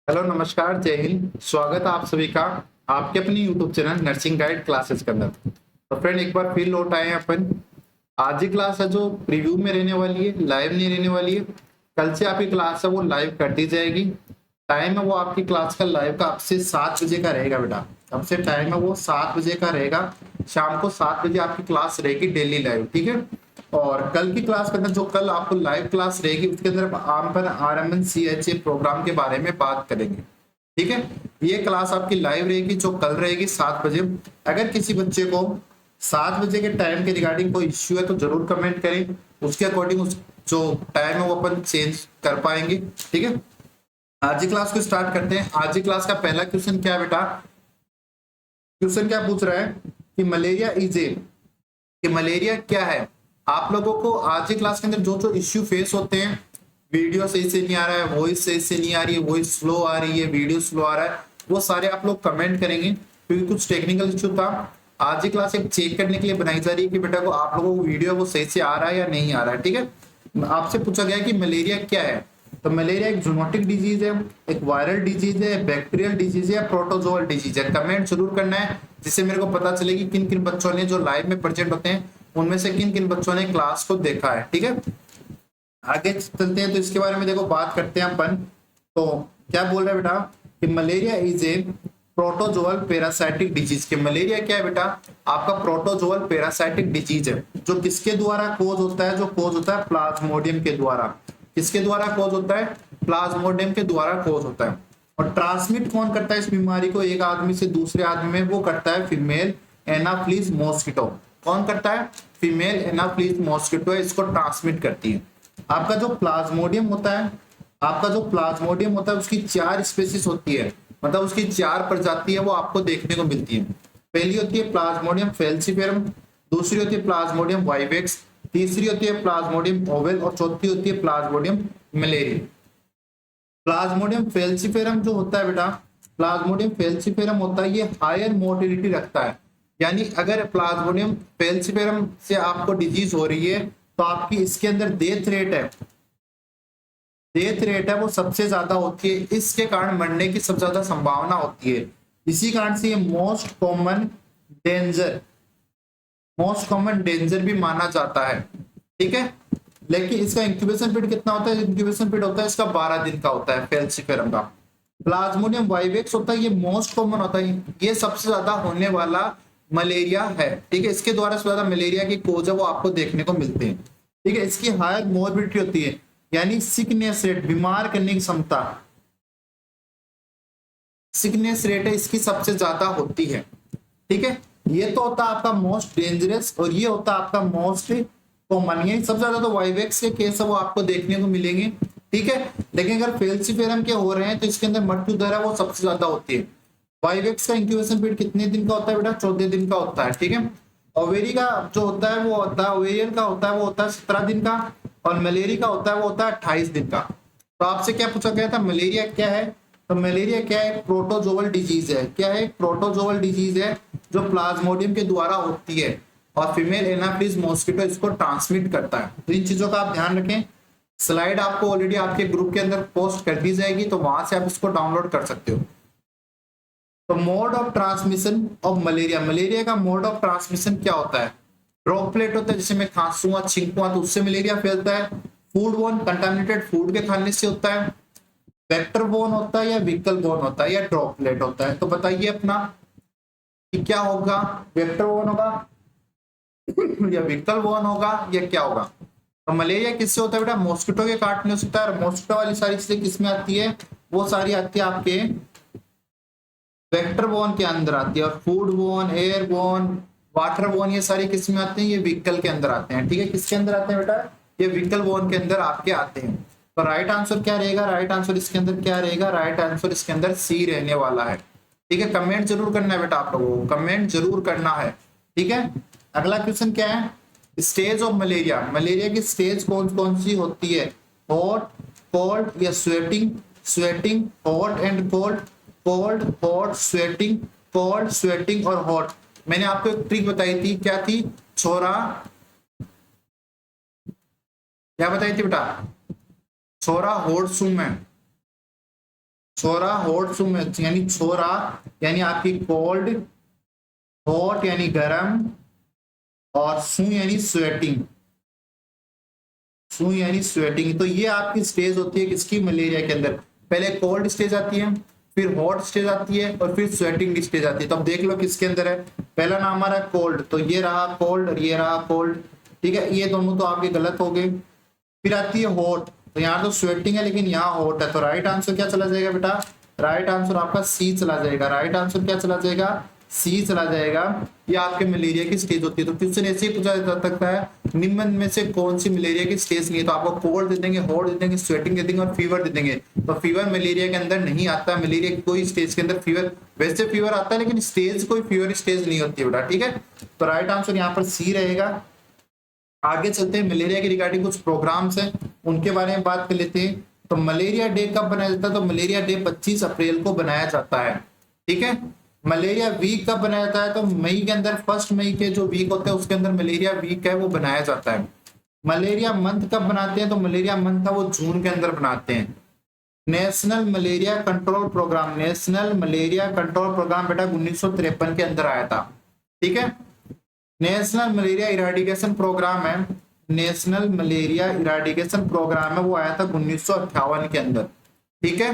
Hello, नमस्कार, जय हिंद। स्वागत है आप सभी का आपके अपनी YouTube channel nursing guide classes के अंदर। तो फ्रेंड, एक बार फिर लौट आए हैं अपन। आज की क्लास है जो प्रीव्यू में रहने वाली है, लाइव नहीं रहने वाली है। कल से आपकी क्लास है वो लाइव कर दी जाएगी। टाइम है वो आपकी क्लास का लाइव का आपसे 7 बजे का रहेगा बेटा। अब से टाइम है वो 7 बजे का रहेगा। शाम को 7 बजे आपकी क्लास रहेगी डेली लाइव, ठीक है। और कल की क्लास के अंदर जो कल आपको लाइव क्लास रहेगी उसके अंदर आम पर RMN-CHA प्रोग्राम के बारे में बात करेंगे, ठीक है। ये क्लास आपकी लाइव रहेगी जो कल रहेगी 7 बजे। अगर किसी बच्चे को 7 बजे के टाइम के रिगार्डिंग कोई इश्यू है तो जरूर कमेंट करें। उसके अकॉर्डिंग उस जो टाइम है वो अपन चेंज कर पाएंगे, ठीक है। आज की क्लास को स्टार्ट करते हैं। आज की क्लास का पहला क्वेश्चन क्या है बेटा? क्वेश्चन क्या पूछ रहा है कि मलेरिया इज ए, कि मलेरिया क्या है। आप लोगों को आज की क्लास के अंदर जो जो इश्यू फेस होते हैं, वीडियो सही से नहीं आ रहा है, वॉइस सही से नहीं आ रही है, वॉइस स्लो आ रही है, वीडियो स्लो आ रहा है, वो सारे आप लोग कमेंट करेंगे क्योंकि कुछ टेक्निकल इश्यू था। आज की क्लास एक चेक करने के लिए बनाई जा रही है कि बेटा को आप लोगों को वीडियो वो सही से आ रहा है या नहीं आ रहा है, ठीक है। आपसे पूछा गया कि मलेरिया क्या है। तो मलेरिया एक जूनोटिक डिजीज है, एक वायरल डिजीज है, बैक्टीरियल डिजीज है, प्रोटोजोअल डिजीज है। कमेंट जरूर करना है जिससे मेरे को पता चले कि किन किन बच्चों ने जो लाइव में प्रेजेंट होते हैं उनमें से किन किन बच्चों ने क्लास को देखा है, ठीक है। आगे चलते हैं तो इसके बारे में देखो बात करते हैं अपन। तो क्या बोल रहा है बेटा कि malaria is a protozoal parasitic disease. के मलेरिया क्या है बेटा? आपका प्रोटोजोअल पैरासाइटिक डिजीज है जो किसके द्वारा कोज होता है? जो कोज होता है प्लाज्मोडियम के द्वारा। किसके द्वारा कोज होता है? प्लाज्मोडियम के द्वारा कोज होता है। और ट्रांसमिट कौन करता है इस बीमारी को एक आदमी से दूसरे आदमी में? वो करता है फीमेल एनाफ्लिस मॉस्किटो। कौन करता है? फीमेल एनाफ्लिस मॉस्किटो इसको ट्रांसमिट करती है। आपका जो प्लाज्मोडियम होता है, आपका जो प्लाज्मोडियम होता है उसकी 4 स्पेसीज होती है, मतलब उसकी 4 प्रजाति है वो आपको देखने को मिलती है। पहली होती है प्लाज्मोडियम फेल्सीफेरम, दूसरी होती है प्लाज्मोडियम वाइवेक्स, तीसरी होती है प्लाज्मोडियम ओवेल और चौथी होती है प्लाज्मोडियम मलेरिया। प्लाज्मोडियम फेल्सीफेरम जो होता है बेटा, प्लाज्मोडियम फेल्सीफेरम होता है ये हायर मोटिलिटी रखता है। यानी अगर प्लाज्मोडियम फेल्सीफेरम से आपको डिजीज हो रही है तो आपकी इसके अंदर डेथ रेट है वो सबसे ज्यादा होती है। इसके कारण मरने की सबसे ज्यादा संभावना होती है। इसी कारण से ये मोस्ट कॉमन डेंजर भी माना जाता है, ठीक है। लेकिन इसका इंक्यूबेशन पीरियड कितना होता है? इंक्यूबेशन पीरियड होता है इसका 12 दिन का होता है फेल्सीफेरम का। प्लाज्मोडियम वाइवेक्स होता है ये मोस्ट कॉमन होता है, ये सबसे ज्यादा होने वाला मलेरिया है, ठीक है। इसके द्वारा सबसे ज्यादा मलेरिया की कोज है वो आपको देखने को मिलते हैं, ठीक है। इसकी हायर मोर्बिडिटी होती है, यानी सिकनेस रेट, बीमार करने की क्षमता, सिकनेस रेट है इसकी सबसे ज्यादा होती है, ठीक है। ये तो होता है आपका मोस्ट डेंजरस और ये होता है आपका मोस्ट कॉमन। ये सबसे ज्यादा तो वाइवेक्स के केस है वो आपको देखने को मिलेंगे, ठीक है। लेकिन अगर फेल्सीफेरम के हो रहे हैं तो इसके अंदर मृत्यु दर है वो सबसे ज्यादा होती है। वाइवेक्स का इंक्यूबेशन पीरियड कितने दिन का होता है बेटा? 14 दिन का होता है, ठीक है। ओवेरी का जो होता है वो होता है, ओवेरियन का होता है वो होता है 17 दिन का, और मलेरिया का होता है वो होता है 28 दिन का। तो आपसे क्या पूछा गया था, मलेरिया क्या है? तो मलेरिया क्या है? प्रोटोजोअल डिजीज है। क्या है? प्रोटोजोअल डिजीज है जो प्लाज्मोडियम के द्वारा होती है और फीमेल एनाफिलिस मॉस्किटो इसको ट्रांसमिट करता है। तो इन चीजों का आप ध्यान रखें। स्लाइड आपको ऑलरेडी आपके ग्रुप के अंदर पोस्ट कर दी जाएगी तो वहां से आप इसको डाउनलोड कर सकते हो। तो mode of transmission of malaria, malaria का मोड ऑफ ट्रांसमिशन क्या होता है? ड्रॉपलेट होता है, जैसे मैं खांसूंगा छींकूंगा तो उससे मलेरिया फैलता है। फूड बोन, कंटामिनेटेड फूड के खाने से होता है। वेक्टर बोन होता है या व्हीकल बोन होता है या ड्रॉपलेट होता है? तो बताइए अपना कि क्या होगा, वेक्टर बोन होगा या व्हीकल बोन होगा या क्या होगा? तो मलेरिया किससे होता है बेटा? मॉस्किटो के काटने से होता है। और मॉस्किटो वाली सारी चीजें किसमें आती है? वो सारी आती है आपके वेक्टर बोन के अंदर आती है। और food bone, air bone, water bone, ये सारी किसमें आते हैं? ये व्हीकल के अंदर आते हैं, ठीक है। किसके अंदर आते हैं बेटा? ये व्हीकल बोन के अंदर आपके आते हैं। तो राइट आंसर क्या रहेगा? राइट आंसर इसके अंदर क्या रहेगा? राइट आंसर इसके अंदर सी रहने वाला है, ठीक है। कमेंट जरूर करना है बेटा, आप लोगों को कमेंट जरूर करना है, ठीक है। अगला क्वेश्चन क्या है? स्टेज ऑफ मलेरिया, मलेरिया की स्टेज कौन कौन सी होती है? हॉट, कोल्ड या sweating? Sweating, hot and cold, cold, hot, sweating, cold, sweating और हॉट। मैंने आपको एक ट्रिक बताई थी, क्या थी? छोरा, क्या बताई थी बेटा? छोरा होड़ सुम है, छोरा हॉट सू में यानी छोरा यानी आपकी कोल्ड, हॉट यानी गर्म, और सू यानी स्वेटिंग, सू यानी स्वेटिंग। तो ये आपकी स्टेज होती है किसकी, मलेरिया के अंदर। पहले कोल्ड स्टेज आती है, फिर हॉट स्टेज आती है, और फिर स्वेटिंग स्टेज आती है। तो अब देख लो किसके अंदर है। पहला नाम हमारा कोल्ड, तो ये रहा कोल्ड और ये रहा कोल्ड, ठीक है, ये दोनों तो आपके गलत हो गए। फिर आती है हॉट, तो यहाँ तो स्वेटिंग है लेकिन यहाँ हॉट है, तो राइट आंसर क्या चला जाएगा बेटा, राइट आंसर आपका सी चला जाएगा। राइट आंसर क्या चला जाएगा, सी चला जाएगा। ये आपके मलेरिया की स्टेज होती है। तो क्वेश्चन ऐसे ही पूछा जा सकता है, निम्न में से कौन सी मलेरिया की स्टेज नहीं है, तो आपको कोल्ड दे देंगे, हॉट दे देंगे, स्वेटिंग दे देंगे और फीवर दे देंगे। तो फीवर मलेरिया के अंदर नहीं आता, मलेरिया की कोई स्टेज के अंदर फीवर, वैसे फीवर आता है लेकिन स्टेज कोई फीवर स्टेज नहीं होती है बेटा, ठीक है। तो राइट आंसर यहाँ पर सी रहेगा। आगे चलते हैं, मलेरिया के रिगार्डिंग कुछ प्रोग्राम्स हैं उनके बारे में बात कर लेते हैं। तो मलेरिया डे कब बनाया जाता है, तो मलेरिया डे 25 अप्रैल को बनाया जाता है, ठीक है। मलेरिया वीक कब बनाया जाता है, तो मई के अंदर, 1 मई के जो वीक होता है उसके अंदर मलेरिया वीक है वो बनाया जाता है। मलेरिया मंथ कब बनाते हैं, तो मलेरिया मंथ था वो जून के अंदर बनाते हैं। National malaria control programme, national malaria control programme बेटा 1953 के अंदर आया था, ठीक है। नेशनल मलेरिया इराडिकेशन प्रोग्राम है, नेशनल मलेरिया इराडिकेशन प्रोग्राम है वो आया था 1958 के अंदर, ठीक है।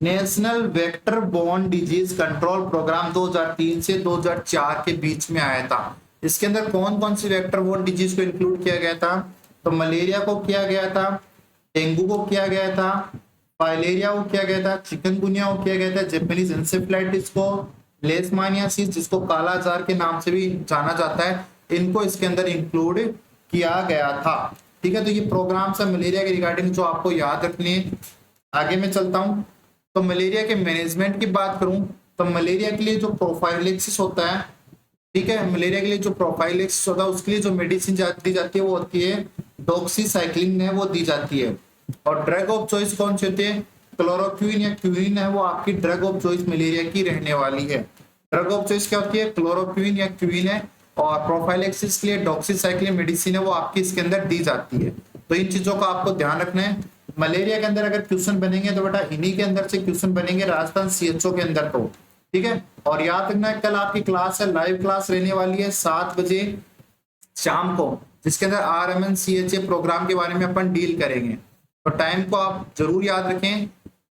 National vector borne disease control programme 2003 से 2004 के बीच में आया था। इसके अंदर कौन कौन सी वेक्टर बोर्न डिजीज को इंक्लूड किया गया था, तो मलेरिया को किया गया था, डेंगू को किया गया था, फाइलेरिया को किया गया था, चिकनगुनिया को किया गया था, जापानीज इंसेफ्लाइटिस को, लेशमानियासिस जिसको काला जार के नाम से भी जाना जाता है, इनको इसके अंदर इंक्लूड किया गया था, ठीक है। तो ये प्रोग्राम्स है मलेरिया के रिगार्डिंग जो आपको याद रखने हैं। आगे मैं चलता हूँ, तो मलेरिया के मैनेजमेंट की बात करूं तो मलेरिया के लिए जो प्रोफाइलेक्सिस होता है, ठीक है, मलेरिया के लिए जो प्रोफाइलेक्सिस होता है उसके लिए जो मेडिसिन दी जाती है वो होती है डॉक्सीसाइक्लिन है, वो दी जाती है। और ड्रग ऑफ चॉइस कौन सी होती है, क्लोरोक्विन या क्विन है, वो आपकी ड्रग ऑफ चॉइस मलेरिया की रहने वाली है। ड्रग ऑफ चॉइस क्या होती है, क्लोरोक्विन या क्विन है, और प्रोफाइलेक्सिस के लिए डॉक्सीसाइक्लिन मेडिसिन है वो आपकी इसके अंदर दी जाती है। तो इन चीजों का आपको ध्यान रखना है। मलेरिया के अंदर अगर क्वेश्चन बनेंगे तो बेटा इन्हीं के अंदर से क्वेश्चन बनेंगे, राजस्थान सीएचओ के अंदर, तो ठीक है। और याद रखना है कल आपकी क्लास है, लाइव क्लास रहने वाली है 7 बजे शाम को, जिसके अंदर RMNCHA प्रोग्राम के बारे में अपन डील करेंगे। तो टाइम को आप जरूर याद रखें,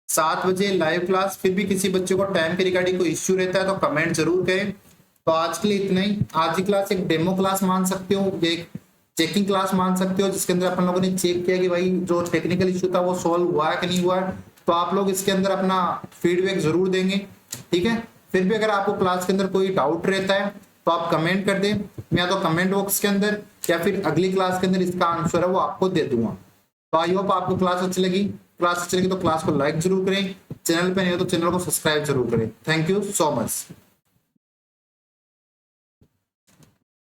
7 बजे लाइव क्लास। फिर भी किसी बच्चे को टाइम के रिगार्डिंग कोई इश्यू रहता है तो कमेंट जरूर करें। तो आज के लिए इतना ही। आज की क्लास एक डेमो क्लास मान सकते हो, एक चेकिंग क्लास मान सकते हो, जिसके अंदर अपन लोगों ने चेक किया कि भाई जो टेक्निकल इश्यू था वो सॉल्व हुआ है कि नहीं हुआ है। तो आप लोग इसके अंदर अपना फीडबैक जरूर देंगे, ठीक है। फिर भी अगर आपको क्लास के अंदर कोई डाउट रहता है तो आप कमेंट कर दें, मैं या तो कमेंट बॉक्स के अंदर या फिर अगली क्लास के अंदर इसका आंसर है वो आपको दे दूंगा। तो आई होप आपको क्लास अच्छी लगी। क्लास अच्छी लगी तो क्लास को लाइक जरूर करें, चैनल पे नहीं हो तो चैनल को सब्सक्राइब जरूर करें। Thank you so much.